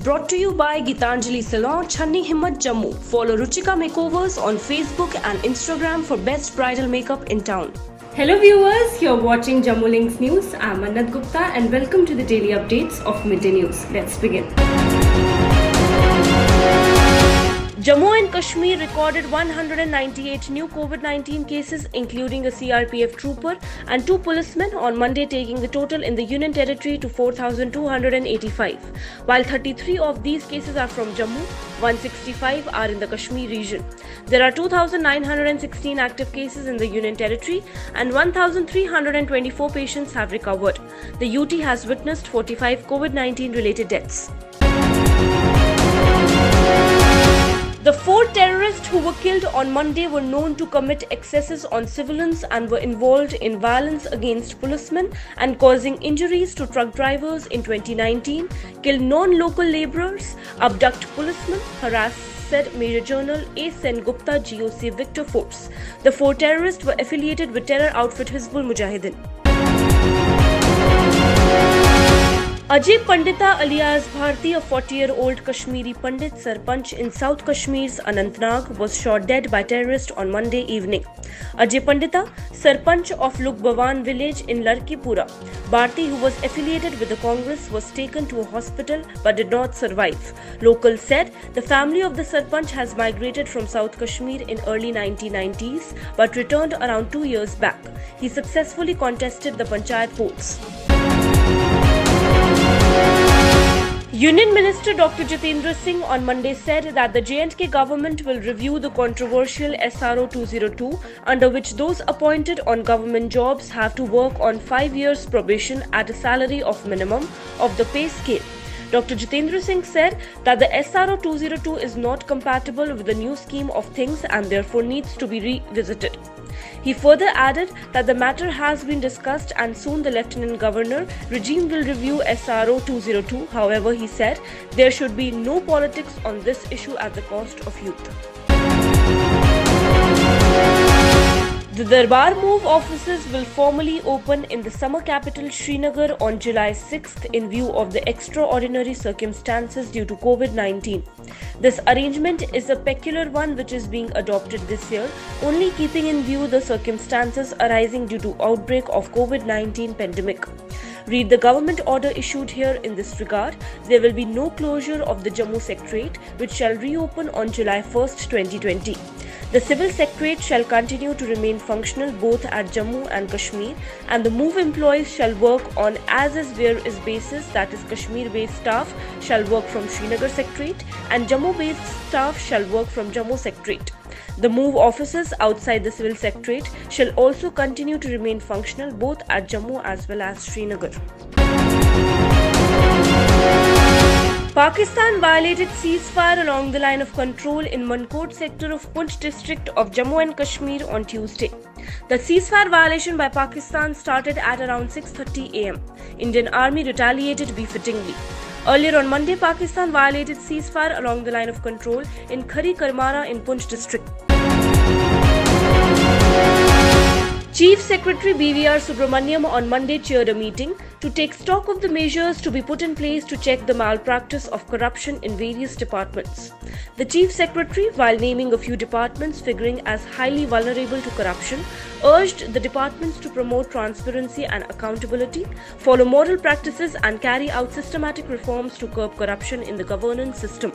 brought to you by Gitanjali Salon, Channi Himmat, Jammu. Follow Ruchika Makeovers on Facebook and Instagram for best bridal makeup in town. Hello viewers, you're watching Jammu Links News. I'm Anat Gupta and welcome to the daily updates of Midday News. Let's begin. Jammu and Kashmir recorded 198 new COVID-19 cases, including a CRPF trooper and 2 policemen on Monday, taking the total in the Union Territory to 4,285. While 33 of these cases are from Jammu, 165 are in the Kashmir region. There are 2,916 active cases in the Union Territory and 1,324 patients have recovered. The UT has witnessed 45 COVID-19 related deaths. The 4 terrorists who were killed on Monday were known to commit excesses on civilians and were involved in violence against policemen and causing injuries to truck drivers in 2019, kill non-local labourers, abduct policemen, harass, said Major General A. Sen Gupta, GOC Victor Force. The 4 terrorists were affiliated with terror outfit Hizbul Mujahideen. Ajay Pandita alias Bharti, a 40-year-old Kashmiri Pandit Sarpanch in South Kashmir's Anantnag, was shot dead by terrorists on Monday evening. Ajay Pandita, Sarpanch of Lukbawan village in Larkipura. Bharti, who was affiliated with the Congress, was taken to a hospital but did not survive. Locals said the family of the Sarpanch has migrated from South Kashmir in early 1990s but returned around 2 years back. He successfully contested the Panchayat polls. Union Minister Dr. Jitendra Singh on Monday said that the J&K government will review the controversial SRO 202, under which those appointed on government jobs have to work on 5 years probation at a salary of minimum of the pay scale. Dr. Jitendra Singh said that the SRO 202 is not compatible with the new scheme of things and therefore needs to be revisited. He further added that the matter has been discussed and soon the Lieutenant Governor regime will review SRO 202. However, he said there should be no politics on this issue at the cost of youth. The Darbar Move offices will formally open in the summer capital Srinagar on July 6th in view of the extraordinary circumstances due to COVID-19. This arrangement is a peculiar one which is being adopted this year, only keeping in view the circumstances arising due to outbreak of COVID-19 pandemic. Read the government order issued here in this regard. There will be no closure of the Jammu Secretariat, which shall reopen on July 1st, 2020. The Civil Secretariat shall continue to remain functional both at Jammu and Kashmir, and the MOVE employees shall work on as-is where-is basis, that is Kashmir-based staff shall work from Srinagar Secretariat and Jammu-based staff shall work from Jammu Secretariat. The MOVE offices outside the Civil Secretariat shall also continue to remain functional both at Jammu as well as Srinagar. Pakistan violated ceasefire along the line of control in Mankot sector of Poonch district of Jammu and Kashmir on Tuesday. The ceasefire violation by Pakistan started at around 6:30 am. Indian Army retaliated befittingly. Earlier on Monday, Pakistan violated ceasefire along the line of control in Khari Karmara in Poonch district. Chief Secretary BVR Subramaniam on Monday chaired a meeting to take stock of the measures to be put in place to check the malpractice of corruption in various departments. The Chief Secretary, while naming a few departments figuring as highly vulnerable to corruption, urged the departments to promote transparency and accountability, follow moral practices and carry out systematic reforms to curb corruption in the governance system.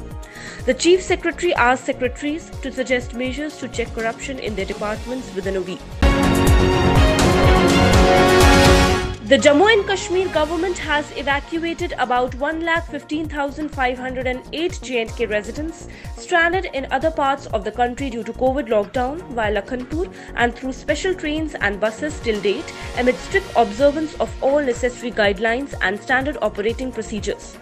The Chief Secretary asked secretaries to suggest measures to check corruption in their departments within a week. The Jammu and Kashmir government has evacuated about 1,15,508 J&K residents stranded in other parts of the country due to COVID lockdown via Lakhanpur and through special trains and buses till date amid strict observance of all necessary guidelines and standard operating procedures.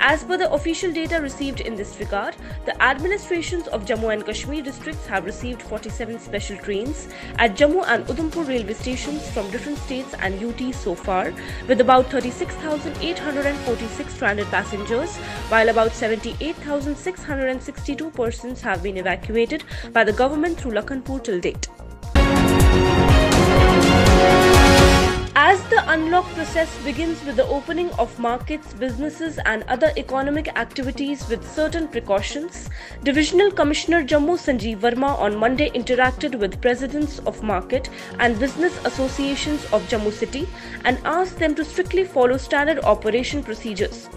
As per the official data received in this regard, the administrations of Jammu and Kashmir districts have received 47 special trains at Jammu and Udhampur railway stations from different states and UTs so far, with about 36,846 stranded passengers, while about 78,662 persons have been evacuated by the government through Lakhanpur till date. As the unlock process begins with the opening of markets, businesses and other economic activities with certain precautions. Divisional Commissioner Jammu Sanjeev Verma on Monday interacted with presidents of market and business associations of Jammu City and asked them to strictly follow standard operation procedures.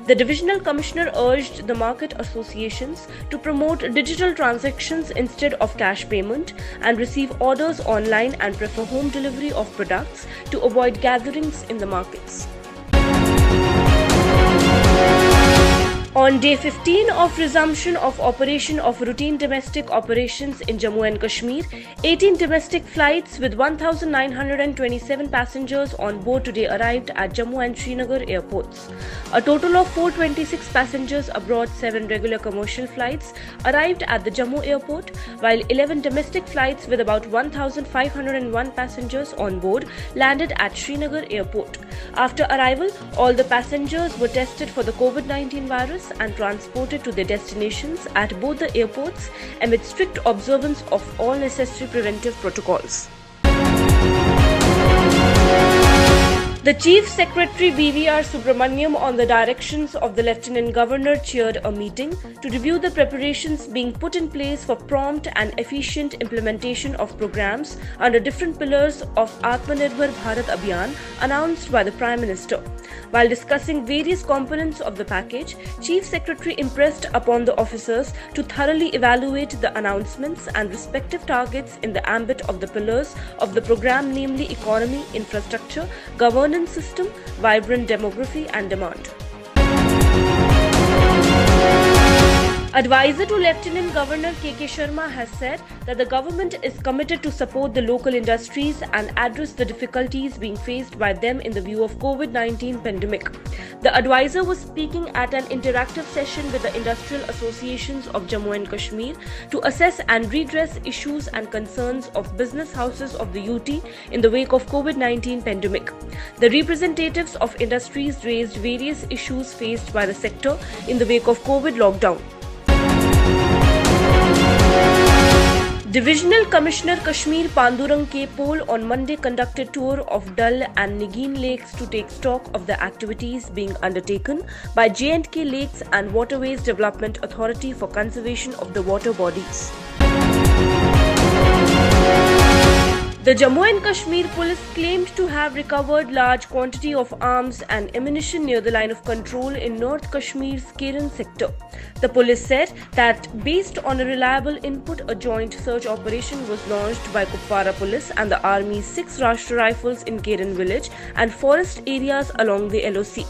The Divisional Commissioner urged the market associations to promote digital transactions instead of cash payment and receive orders online and prefer home delivery of products to avoid gatherings in the markets. On day 15 of resumption of operation of routine domestic operations in Jammu and Kashmir, 18 domestic flights with 1,927 passengers on board today arrived at Jammu and Srinagar airports. A total of 426 passengers aboard 7 regular commercial flights arrived at the Jammu airport, while 11 domestic flights with about 1,501 passengers on board landed at Srinagar airport. After arrival, all the passengers were tested for the COVID-19 virus and transported to their destinations at both the airports amid strict observance of all necessary preventive protocols. The Chief Secretary BVR Subramaniam, on the directions of the Lieutenant Governor, chaired a meeting to review the preparations being put in place for prompt and efficient implementation of programs under different pillars of Atmanirbhar Bharat Abhiyan announced by the Prime Minister. While discussing various components of the package, Chief Secretary impressed upon the officers to thoroughly evaluate the announcements and respective targets in the ambit of the pillars of the program, namely economy, infrastructure, governance system, vibrant demography and demand. Advisor to Lieutenant Governor K.K. Sharma has said that the government is committed to support the local industries and address the difficulties being faced by them in the view of COVID-19 pandemic. The advisor was speaking at an interactive session with the industrial associations of Jammu and Kashmir to assess and redress issues and concerns of business houses of the UT in the wake of COVID-19 pandemic. The representatives of industries raised various issues faced by the sector in the wake of COVID lockdown. Divisional Commissioner Kashmir Pandurang K. Pol on Monday conducted tour of Dal and Nigin lakes to take stock of the activities being undertaken by J&K Lakes and Waterways Development Authority for conservation of the water bodies. The Jammu and Kashmir Police claimed to have recovered large quantity of arms and ammunition near the line of control in North Kashmir's Keren sector. The police said that based on a reliable input, a joint search operation was launched by Kupwara Police and the Army's 6 Rashtra Rifles in Keren village and forest areas along the LOC.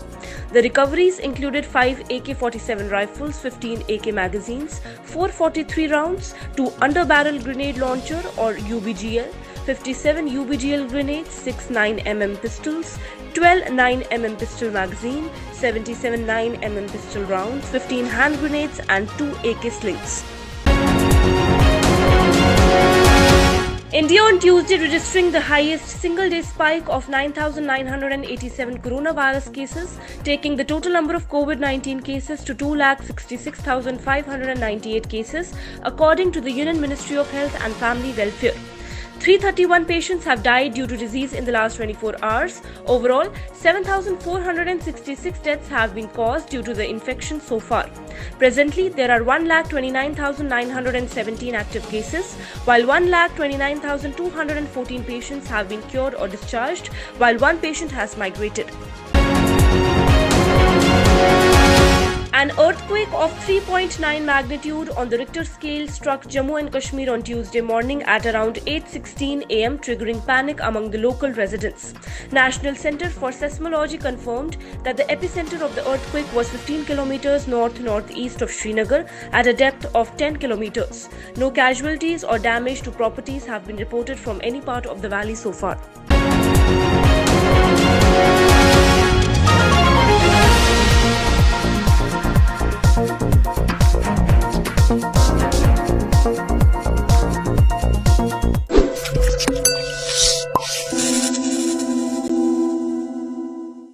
The recoveries included 5 AK-47 rifles, 15 AK magazines, 443 rounds, 2 under-barrel grenade launcher or UBGL, 57 UBGL grenades, 6 9mm pistols, 12 9mm pistol magazine, 77 9mm pistol rounds, 15 hand grenades and 2 AK slings. India on Tuesday registering the highest single-day spike of 9,987 coronavirus cases, taking the total number of COVID-19 cases to 2,66,598 cases, according to the Union Ministry of Health and Family Welfare. 331 patients have died due to disease in the last 24 hours. Overall, 7,466 deaths have been caused due to the infection so far. Presently, there are 1,29,917 active cases, while 1,29,214 patients have been cured or discharged, while 1 patient has migrated. An earthquake of 3.9 magnitude on the Richter scale struck Jammu and Kashmir on Tuesday morning at around 8:16 am, triggering panic among the local residents. National Center for Seismology confirmed that the epicenter of the earthquake was 15 kilometers north-northeast of Srinagar at a depth of 10 kilometers. No casualties or damage to properties have been reported from any part of the valley so far.